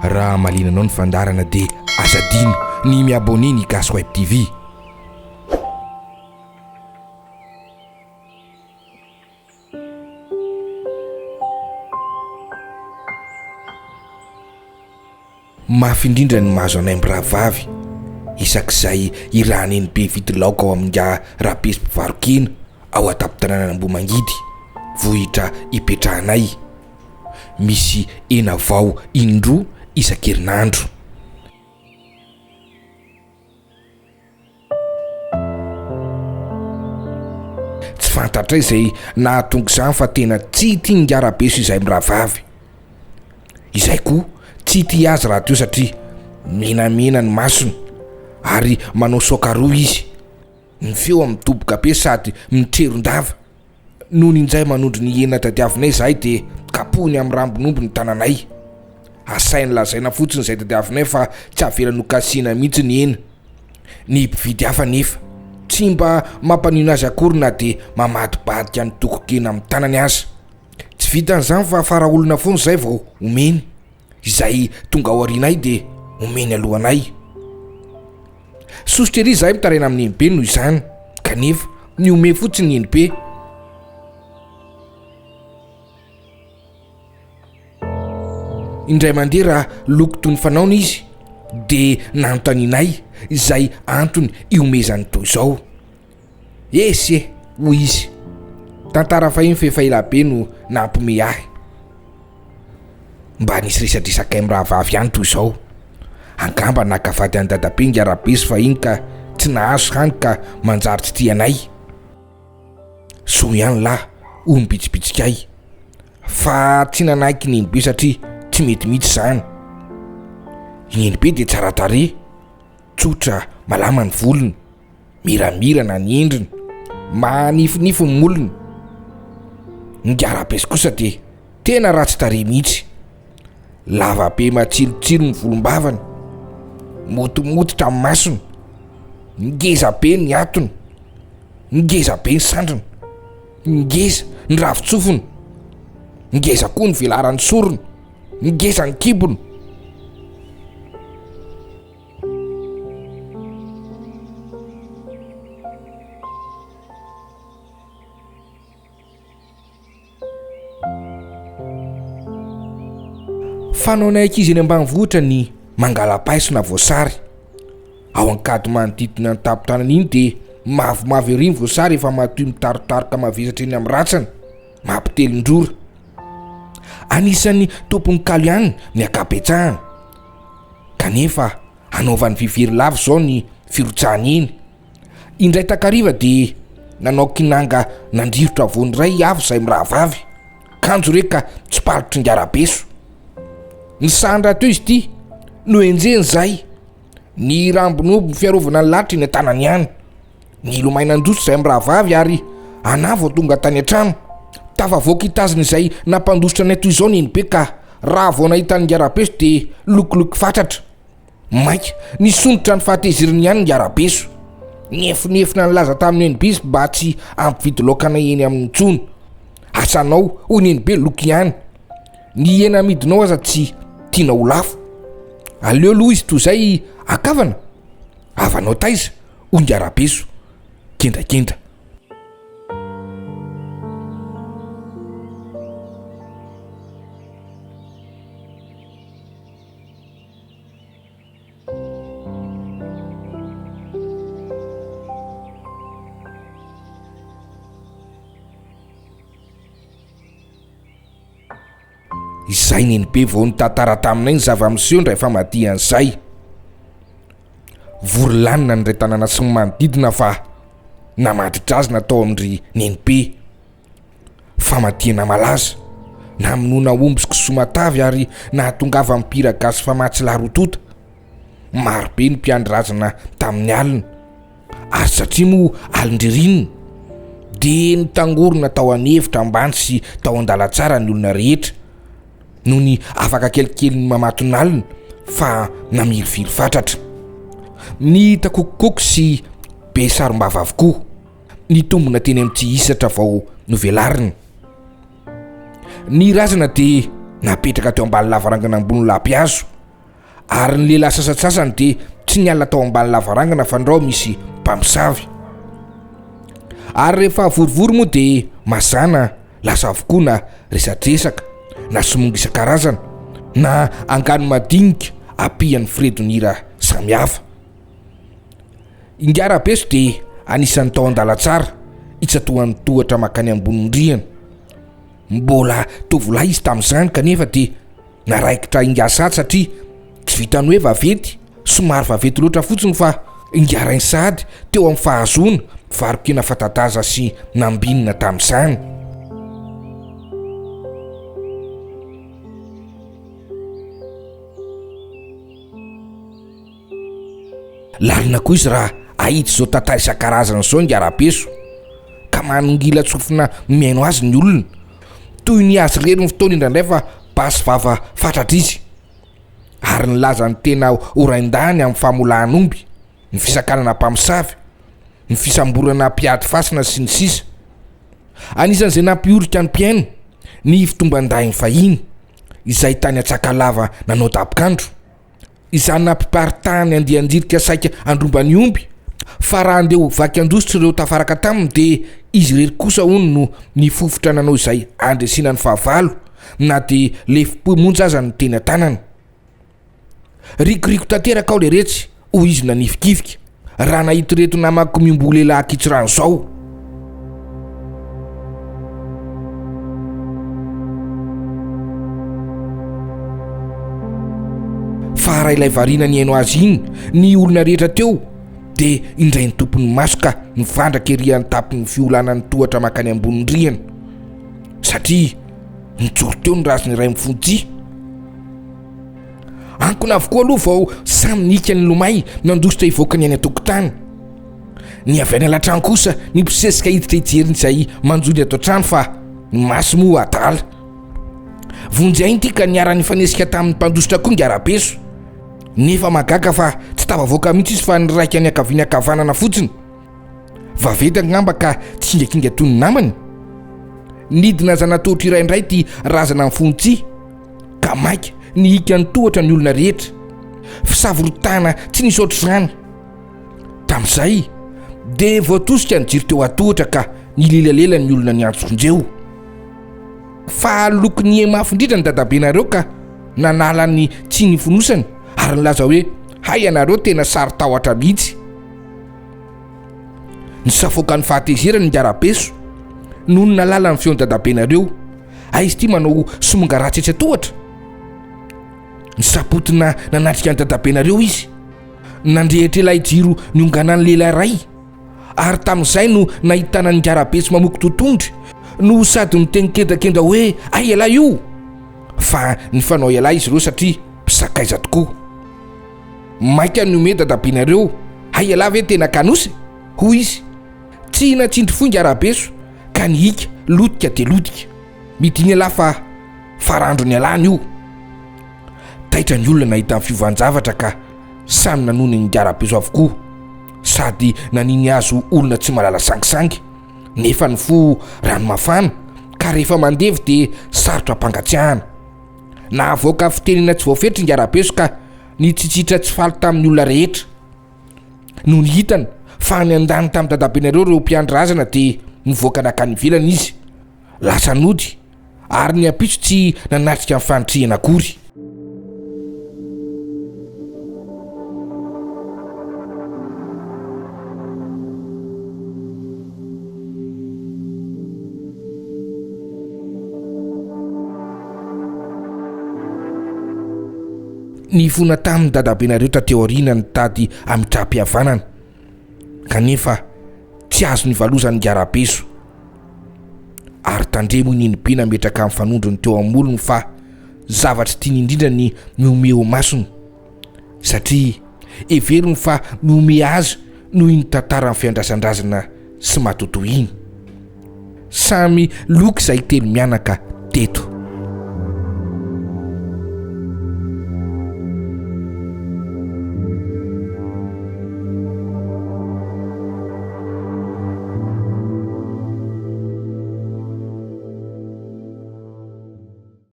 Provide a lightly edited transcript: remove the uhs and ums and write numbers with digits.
raha malinanao ny fandarana dia azadino ny miabone ny Gasy Web TV. Mafy indrindra ny mahazo anay mirahavavy isak'izay irahany be vity laoka ao amin'ny rahabeso mpivarokena ao an-tampon-tanàna Ambohimangidy vohitra ipetrahanay. Misy hena vao indroa isan-kerinandro. Tsy fantatra izay nahatonga izany fa tena tsy tia ny arabeso izay mirahavavy. Izay koa tsy tia azy raha teo satria menamena ny masony ary manao sokaroa izy. Ny feo amin'ny toboka be sady mitreron-dava. Noho ninjay manondro ny hena tadiavinay zahay dia kapohiny amin'ny rambonombo ny tananay. Asainy lazaina fotsiny izay tadiavinay fa tsy avela nokasiana mihitsy ny hena. Ny mpividy hafa nefa tsy mba mampanino azy akory na dia mamadibadika ny toko-kena amin'ny tanany azy. Tsy vitan'izany fa fara olona foana izay vao omeny. Izay tonga ao aorianay dia omeny alohanay. Sositra ery izahay mitaraina amin'ny Enibe noho izany kanefa ny ome fotsiny ny Enibe. Indray mandeha raha loko toy ny fanaony izy dia nanontanianay izay antony iomezany toy izao. Esy hoy izy, tantara fahiny fefaelabe no nampome ahy. Mba nisy resadresakay mirahavavy ihany toy izao. Angamba nakavady any dadabe ny arabeso fahiny ka tsy nahazo hany ka manjary tsy tianay. So ihany lahy hoy mbitsibitsikay fa tsy nanaiky ny Enibe satria tsy mety mihitsy izany. Ny Enibe dia tsara tarehy, tsotra, malama ny volony, miramirana ny endriny, manifinify ny molony. Ny arabeso kosa dia tena ratsy tarehy mihitsy. Lava be matsilotsilo ny volombavany, motomototra amin'ny masony, ngeza be ny atony, ngeza be ny sandriny, ngeza ny ravitsofony, ngeza koa ny velaran'ny sorony, ngeza ny kibony. Fanaonay ankizy eny ambanivohitra ny mangala-paiso na voasary. Ao an-kady manodidina ny tampon-tanana iny dia mavomavo ery ny voasary efa matoy mitaritaroka mavesatra eny amin'ny ratsany, mampitelin-drora. Anisan'ny tompony kalo ihany ny ankabetsahana. Kanefa anaovany fivery lava izao ny firotsahany iny. Indray takariva dia nanao kinanga nandrivotra voany iray avy izay mirahavavy. Kanjo reka tsy palitry ny arabeso. Ny sandra teo izy ty no enjeny zay. Ny rambonobo ny fiarovana ny latry ny tanany ihany. Ny lomainan-droso izay mirahavavy ary anavo tonga tany an-trano. Tafavoaka itaziny izay nampandositra anay toy izao ny Enibe ka raha vao nahitany arabeso dia lokoloky fatratra. Maika nisondrotra ny fahateziriny ihany ny arabeso. Niefinefina ny laza tamin'ny Enibe izy mba tsy ampividy laokana eny amin'ny tsony. Asanao hoy ny Enibe loky ihany. Ny hena amidinao aza tsy tiana ho lafo. Aleo aloha izy toy izay akavana. Avanao taiza hoy ny arabeso kendrakendra. Izay ny Enibe vao nitantara taminay ny zava-miseho ndray famadihan'izay. Vory lanina ny ray tanàna sy ny manodidina fa namaditra azy natao amin'ny ny Enibe. Famadihana malaza namonoana omby sy kisoa matavy ary nahatongava mipira gasy famatsy larotota. Marobe ny mpiandry razana tamin'ny alina ary satria moa alindririnina dia nitangorona tao an'efitra ambany sy tao an-dalatsara ny olona rehetra. Noho ny afaka kelikely ny mamaton'alina fa namiriviry fatratra. Ny takokokoko sy be sarom-bava avokoa. Ny tombona teny amin'ny tsy hisatra vao novelarina. Ny razana dia napetraka teo ambany lavarangana ambony lampihazo ary ny lehilahy sasatsasany dia tsy nialina tao ambany lavarangana fandrao misy mpamosavy. Ary rehefa vorivory moa dia mazana lasa avokoa na resatresaka na somonga isan-karazana na angano madinika apihan'ny firedon'hira samihafa. Ingarabeso dia anisan'ny tao an-dalatsara itsatohan'ny tohatra makany ambonindriana. Mbola tovolahy izy tamin'izany kanefa dia naraikitra ingasady satria tsy vitany hoe vavety, somary vavety loatra fotsiny fa ingarainy sady teo amin'ny fahazoana varokena fatataza sy nambinina tamin'izany. Lalina koa izy raha ahitsy zao tantara isan-karazana zao ingarabeso ka manongila tsofina miaino azy ny olona, toy ny azy reny ny fotoana indraindray fa basy vava fatratra izy. Ary nilaza ny tena oraindany amin'ny famolahana omby, ny fisakanana mpamosavy, ny fisamborana mpiady fasina sy ny sisa. Anisan'izay nampiorika ny mpiaino ny fitomban-dainy fahiny izay tany Antsakalava nanao dabokandro, izany nampiparitahany andianjirika saika andrombany omby, fa raha andeha vaky andositra ireo tafaraka taminy dia izy rery kosa hono no ny fofotra nanao izay andresinany fahavalo na dia lefipomonjy aza ny teny an-tanany. Rikoriko tanteraka ao le retsy hoy izy nanifikifika raha nahito reto namako miombo lehilahy kitsirano zao. Fa raha ilay variana ny haino azy iny ny olona rehetra teo dia indray ny tompony maso ka nivandraka ery any tapon'ny fiolanan'ny tohatra makany ambonindriana satria nijoro teo ny razy ny iray mifontsy. Ankona avokoa aloha vao samy nika ny lomay nandositra hivoaka ny any an-tokotany. Ny avy any alatrano kosa ny mpisesika hiditra hijeriny izay manjony ato an-trano fa ny maso moa adala. Vonjy ity ka niara-ny fanesika tamin'ny mpandositra koa ingarabeso, nefa magaga fa tsy tavavoaka mihitsy izy fa ny raika ny akaviany akavanana fotsiny. Vavety angamba ka tsy ingakinga toy ny namany. Nidina zanatohatra iray indray ty razana amin'ny fontsy ka maika ny hika ny tohatra ny olona rehetra, fisavorotana tsy nisy ohatr'izany. Tamin'izay dia voatosika ny jiro teo atohatra ka nilelalela ny olona ny antsonjeo. Fa loko ny emafindritra ny dadabenareo ka nanala ny tsy ny fonosany ary nilaza hoe hay anareo tena sary tahotra mihitsy. Nisafoaka ny fahatezerany ingarabeso noho ny nalala ny feon'ny dadabenareo. Izy ity manao somonga ratsy tohatra. Nisapotina nanatrika ny dadabenareo izy, nandrehitra ilay jiro nionganany lehilahy ray, ary tamin'izay no nahitana ny ingarabeso mamoko totondry no sady niteniketakenda hoe ay elahy io. Fa ny fanao elahy izy ireo satria mpisakaiza tokoa. Maika ny ome dadabenareo ay elahy ve tena kanosy hoy izy. Tsy natsindry fo ingarabeso ka ny hika lotika dia lotika, midiny elahy fa farandro ny alany io. Taitra ny olona nahita ny fiovanjavatra ka samy nanony ny ingarabeso avokoa, sady naniny azo olona tsy malala sangisangy. Nefa ny fo rano mafana ka rehefa mandevy dia sarotra ampangatsiahana. Nahavoaka fitenena tsy voafetra ingarabeso ka nitsitsitra tsy faly tamin'ny olona rehetra. No ny hitany fa ny andany tamin'ny dadabenareo ireo mpiandry razana dia nivoaka nakany ivelany izy, lasa nody ary ny ampitso tsy nanatrika ny fanitrihana akory. Ny fona tamin'ny dadabenareo tateo aoriana ny tady amitraam-pihavanana, kanefa tsy azo nivalozany ingarabeso ary tandremo ininybe nametraka amin'ny fanondrony teo amin'olony fa zavatra tiany indrindra ny miomeo masony satria everiny fa miome azy noho iny tantara ny fiandrasandrazana sy matoto iny. Samy loka izay telo mianaka teto.